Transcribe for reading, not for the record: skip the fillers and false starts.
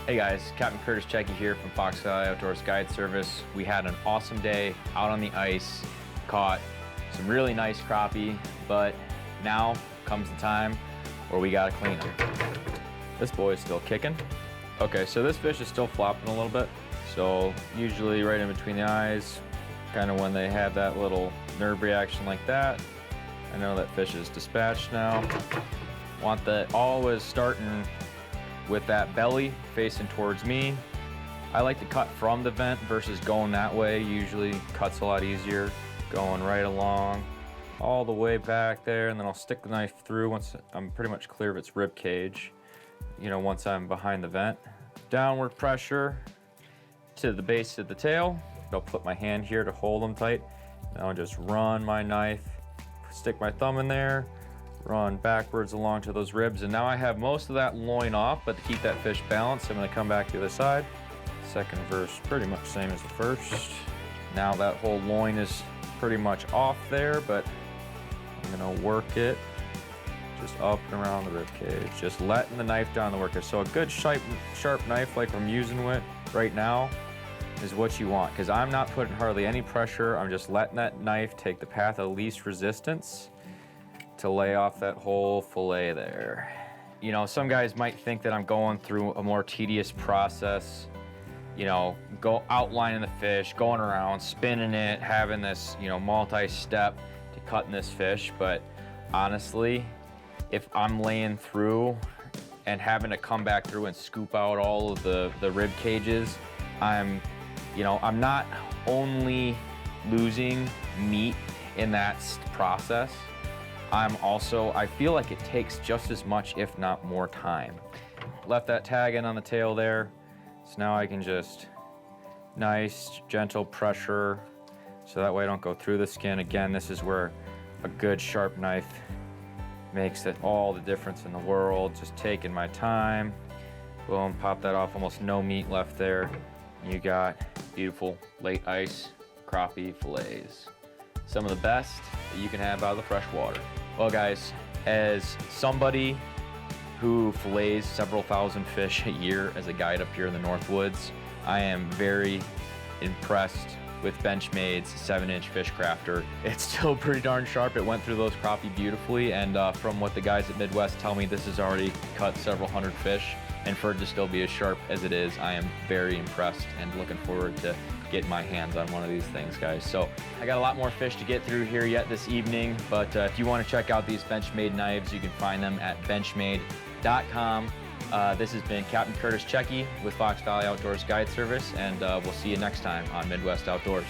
Hey guys, Captain Curtis Cecchi here from Fox Valley Outdoors Guide Service. We had an awesome day out on the ice, caught some really nice crappie, but now comes the time where we gotta clean them. This boy is still kicking. Okay, so this fish is still flopping a little bit. So usually right in between the eyes, kind of when they have that little nerve reaction like that. I know that fish is dispatched now. Want that always starting with that belly facing towards me. I like to cut from the vent versus going that way. Usually cuts a lot easier. Going right along, all the way back there, and then I'll stick the knife through once I'm pretty much clear of its rib cage. You know, once I'm behind the vent. Downward pressure to the base of the tail. I'll put my hand here to hold them tight. Now I'll just run my knife, stick my thumb in there, run backwards along to those ribs, and now I have most of that loin off, but to keep that fish balanced, I'm gonna come back to the other side. Second verse, pretty much same as the first. Now that whole loin is pretty much off there, but I'm gonna work it just up and around the rib cage, just letting the knife down the worker. So a good sharp knife like I'm using with right now is what you want, because I'm not putting hardly any pressure. I'm just letting that knife take the path of least resistance to lay off that whole fillet there. You know, some guys might think that I'm going through a more tedious process, you know, outlining the fish, going around, spinning it, having this, you know, multi-step to cutting this fish. But honestly, if I'm laying through and having to come back through and scoop out all of the rib cages, I'm not only losing meat in that process, I feel like it takes just as much, if not more time. Left that tag in on the tail there, so now I can just nice, gentle pressure, so that way I don't go through the skin. Again, this is where a good sharp knife makes all the difference in the world. Just taking my time, boom, pop that off, almost no meat left there. You got beautiful late ice crappie fillets. Some of the best that you can have out of the fresh water. Well guys, as somebody who fillets several thousand fish a year as a guide up here in the Northwoods, I am very impressed with Benchmade's 7-inch Fishcrafter. It's still pretty darn sharp. It went through those crappie beautifully, and from what the guys at Midwest tell me, this has already cut several hundred fish. And for it to still be as sharp as it is, I am very impressed and looking forward to getting my hands on one of these things, guys. So I got a lot more fish to get through here yet this evening, but if you want to check out these Benchmade knives, you can find them at benchmade.com. This has been Captain Curtis Cecchi with Fox Valley Outdoors Guide Service, and we'll see you next time on Midwest Outdoors.